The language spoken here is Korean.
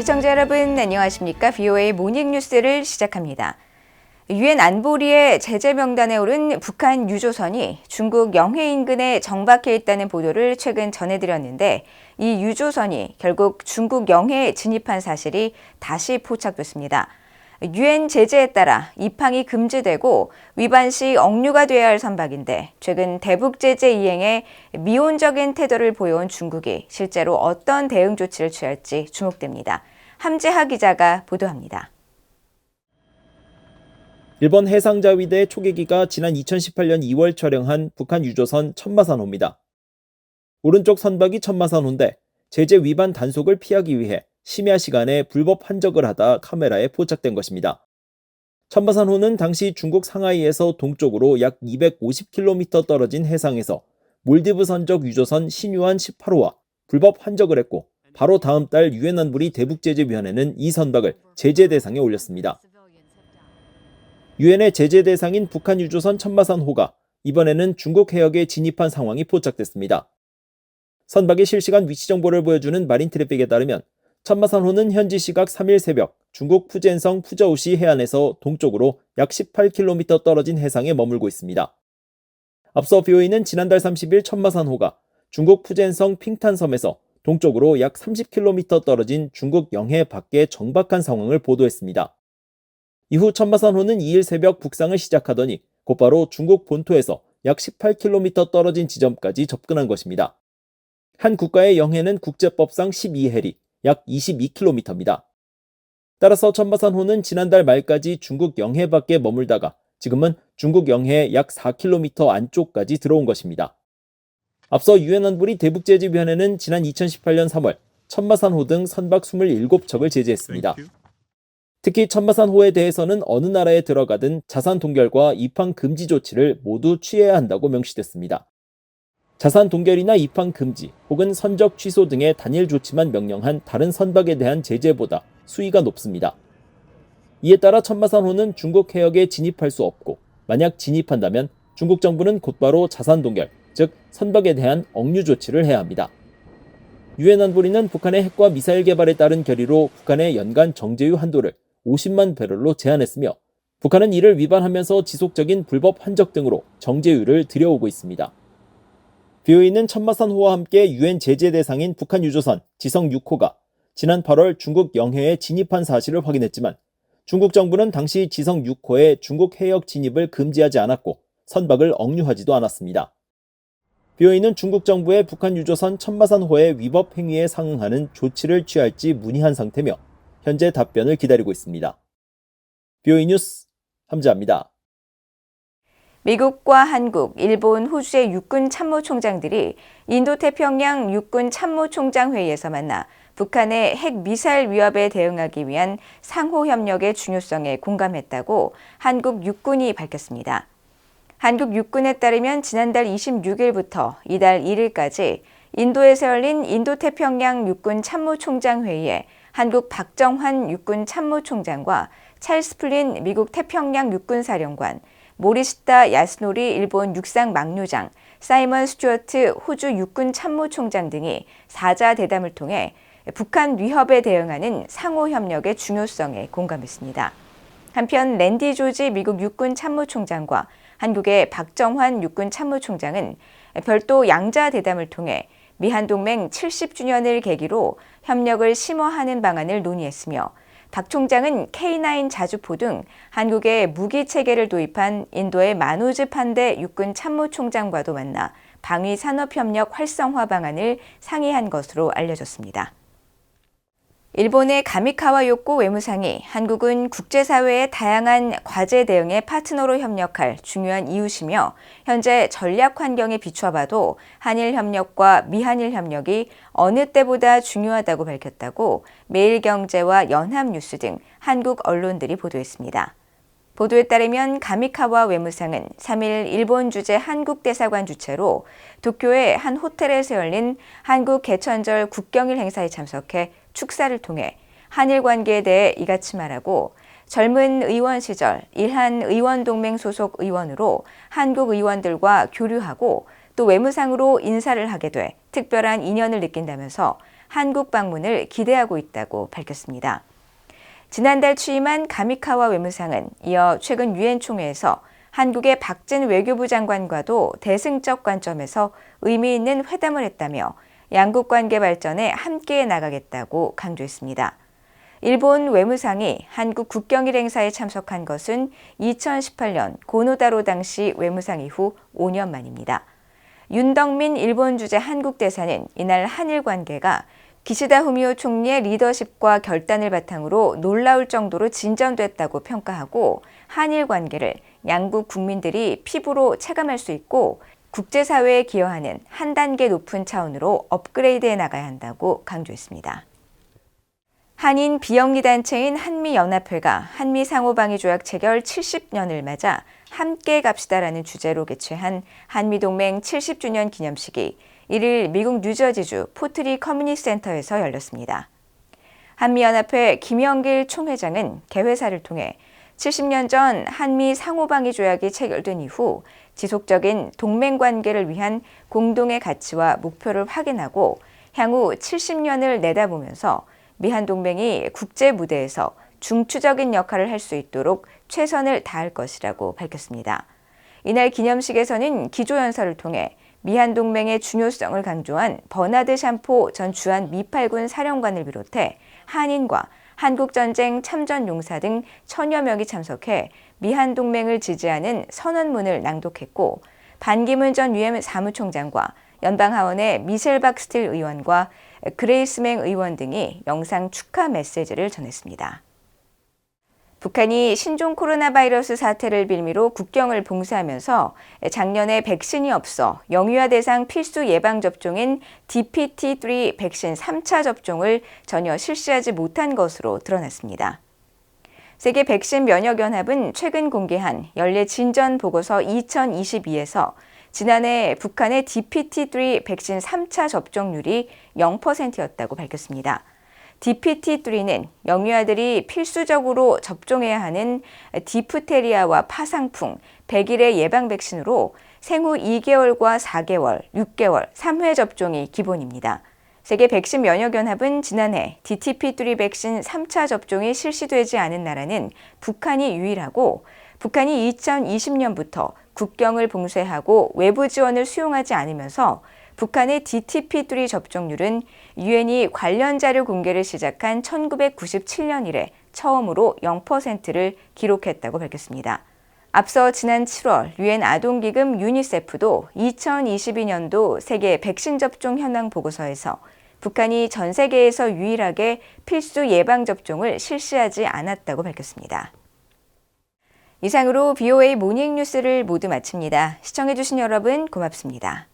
시청자 여러분 안녕하십니까? VOA 모닝뉴스를 시작합니다. 유엔 안보리의 제재 명단에 오른 북한 유조선이 중국 영해 인근에 정박해 있다는 보도를 최근 전해드렸는데 이 유조선이 결국 중국 영해에 진입한 사실이 다시 포착됐습니다. 유엔 제재에 따라 입항이 금지되고 위반 시 억류가 돼야 할 선박인데 최근 대북 제재 이행에 미온적인 태도를 보여온 중국이 실제로 어떤 대응 조치를 취할지 주목됩니다. 함재하 기자가 보도합니다. 일본 해상자위대 초계기가 지난 2018년 2월 촬영한 북한 유조선 천마산호입니다. 오른쪽 선박이 천마산호인데 제재 위반 단속을 피하기 위해 심야 시간에 불법 한적을 하다 카메라에 포착된 것입니다. 천마산호는 당시 중국 상하이에서 동쪽으로 약 250km 떨어진 해상에서 몰디브 선적 유조선 신유한 18호와 불법 한적을 했고 바로 다음 달 유엔 안보리 대북제재위원회는 이 선박을 제재 대상에 올렸습니다. 유엔의 제재 대상인 북한 유조선 천마산호가 이번에는 중국 해역에 진입한 상황이 포착됐습니다. 선박의 실시간 위치 정보를 보여주는 마린 트래픽에 따르면 천마산호는 현지 시각 3일 새벽 중국 푸젠성 푸저우시 해안에서 동쪽으로 약 18km 떨어진 해상에 머물고 있습니다. 앞서 VOA는 지난달 30일 천마산호가 중국 푸젠성 핑탄섬에서 동쪽으로 약 30km 떨어진 중국 영해 밖에 정박한 상황을 보도했습니다. 이후 천마산호는 2일 새벽 북상을 시작하더니 곧바로 중국 본토에서 약 18km 떨어진 지점까지 접근한 것입니다. 한 국가의 영해는 국제법상 12해리, 약 22km입니다. 따라서 천마산호는 지난달 말까지 중국 영해 밖에 머물다가 지금은 중국 영해 약 4km 안쪽까지 들어온 것입니다. 앞서 유엔 안보리 대북제재위원회는 지난 2018년 3월 천마산호 등 선박 27척을 제재했습니다. 특히 천마산호에 대해서는 어느 나라에 들어가든 자산 동결과 입항 금지 조치를 모두 취해야 한다고 명시됐습니다. 자산 동결이나 입항 금지 혹은 선적 취소 등의 단일 조치만 명령한 다른 선박에 대한 제재보다 수위가 높습니다. 이에 따라 천마산호는 중국 해역에 진입할 수 없고 만약 진입한다면 중국 정부는 곧바로 자산 동결, 즉 선박에 대한 억류 조치를 해야 합니다. 유엔 안보리는 북한의 핵과 미사일 개발에 따른 결의로 북한의 연간 정제유 한도를 50만 배럴로 제한했으며 북한은 이를 위반하면서 지속적인 불법 한적 등으로 정제유를 들여오고 있습니다. VOA는 천마산호와 함께 유엔 제재 대상인 북한 유조선 지성 6호가 지난 8월 중국 영해에 진입한 사실을 확인했지만 중국 정부는 당시 지성 6호의 중국 해역 진입을 금지하지 않았고 선박을 억류하지도 않았습니다. VOA는 중국 정부의 북한 유조선 천마산호의 위법 행위에 상응하는 조치를 취할지 문의한 상태며 현재 답변을 기다리고 있습니다. VOA 뉴스 함재하입니다. 미국과 한국, 일본, 호주의 육군 참모총장들이 인도태평양 육군 참모총장 회의에서 만나 북한의 핵미사일 위협에 대응하기 위한 상호협력의 중요성에 공감했다고 한국 육군이 밝혔습니다. 한국 육군에 따르면 지난달 26일부터 이달 1일까지 인도에서 열린 인도태평양 육군 참모총장 회의에 한국 박정환 육군 참모총장과 찰스 플린 미국 태평양 육군사령관, 모리시타 야스노리 일본 육상 막류장, 사이먼 스튜어트 호주 육군 참모총장 등이 사자 대담을 통해 북한 위협에 대응하는 상호협력의 중요성에 공감했습니다. 한편 랜디 조지 미국 육군 참모총장과 한국의 박정환 육군 참모총장은 별도 양자 대담을 통해 미한동맹 70주년을 계기로 협력을 심화하는 방안을 논의했으며 박 총장은 K9 자주포 등 한국의 무기 체계를 도입한 인도의 마노즈 판데 육군 참모총장과도 만나 방위 산업협력 활성화 방안을 상의한 것으로 알려졌습니다. 일본의 가미카와 요코 외무상이 한국은 국제사회의 다양한 과제 대응에 파트너로 협력할 중요한 이웃이며 현재 전략 환경에 비춰봐도 한일 협력과 미한일 협력이 어느 때보다 중요하다고 밝혔다고 매일경제와 연합뉴스 등 한국 언론들이 보도했습니다. 보도에 따르면 가미카와 외무상은 3일 일본 주재 한국 대사관 주최로 도쿄의 한 호텔에서 열린 한국 개천절 국경일 행사에 참석해 축사를 통해 한일 관계에 대해 이같이 말하고 젊은 의원 시절 일한 의원동맹 소속 의원으로 한국 의원들과 교류하고 또 외무상으로 인사를 하게 돼 특별한 인연을 느낀다면서 한국 방문을 기대하고 있다고 밝혔습니다. 지난달 취임한 가미카와 외무상은 이어 최근 유엔 총회에서 한국의 박진 외교부 장관과도 대승적 관점에서 의미 있는 회담을 했다며 양국 관계 발전에 함께 나가겠다고 강조했습니다. 일본 외무상이 한국 국경일 행사에 참석한 것은 2018년 고노다로 당시 외무상 이후 5년 만입니다. 윤덕민 일본 주재 한국 대사는 이날 한일 관계가 기시다 후미오 총리의 리더십과 결단을 바탕으로 놀라울 정도로 진전됐다고 평가하고 한일 관계를 양국 국민들이 피부로 체감할 수 있고 국제사회에 기여하는 한 단계 높은 차원으로 업그레이드해 나가야 한다고 강조했습니다. 한인 비영리 단체인 한미연합회가 한미상호방위조약 체결 70년을 맞아 함께 갑시다라는 주제로 개최한 한미동맹 70주년 기념식이 1일 미국 뉴저지주 포트리 커뮤니티 센터에서 열렸습니다. 한미연합회 김영길 총회장은 개회사를 통해 70년 전 한미 상호방위 조약이 체결된 이후 지속적인 동맹 관계를 위한 공동의 가치와 목표를 확인하고 향후 70년을 내다보면서 미한 동맹이 국제 무대에서 중추적인 역할을 할 수 있도록 최선을 다할 것이라고 밝혔습니다. 이날 기념식에서는 기조연설을 통해 미한 동맹의 중요성을 강조한 버나드 샴포 전 주한 미팔군 사령관을 비롯해 한인과 한국전쟁 참전용사 등 1000여 명이 참석해 미한 동맹을 지지하는 선언문을 낭독했고 반기문 전 유엔 사무총장과 연방하원의 미셸 박스틸 의원과 그레이스맹 의원 등이 영상 축하 메시지를 전했습니다. 북한이 신종 코로나 바이러스 사태를 빌미로 국경을 봉쇄하면서 작년에 백신이 없어 영유아 대상 필수 예방접종인 DPT-3 백신 3차 접종을 전혀 실시하지 못한 것으로 드러났습니다. 세계 백신 면역연합은 최근 공개한 연례 진전 보고서 2022에서 지난해 북한의 DPT-3 백신 3차 접종률이 0%였다고 밝혔습니다. DPT-3는 영유아들이 필수적으로 접종해야 하는 디프테리아와 파상풍, 백일의 예방 백신으로 생후 2개월과 4개월, 6개월, 3회 접종이 기본입니다. 세계 백신 면역연합은 지난해 DTP-3 백신 3차 접종이 실시되지 않은 나라는 북한이 유일하고 북한이 2020년부터 국경을 봉쇄하고 외부 지원을 수용하지 않으면서 북한의 DTP-3 접종률은 유엔이 관련 자료 공개를 시작한 1997년 이래 처음으로 0%를 기록했다고 밝혔습니다. 앞서 지난 7월 유엔 아동기금 유니세프도 2022년도 세계 백신 접종 현황 보고서에서 북한이 전 세계에서 유일하게 필수 예방접종을 실시하지 않았다고 밝혔습니다. 이상으로 BOA 모닝 뉴스를 모두 마칩니다. 시청해주신 여러분 고맙습니다.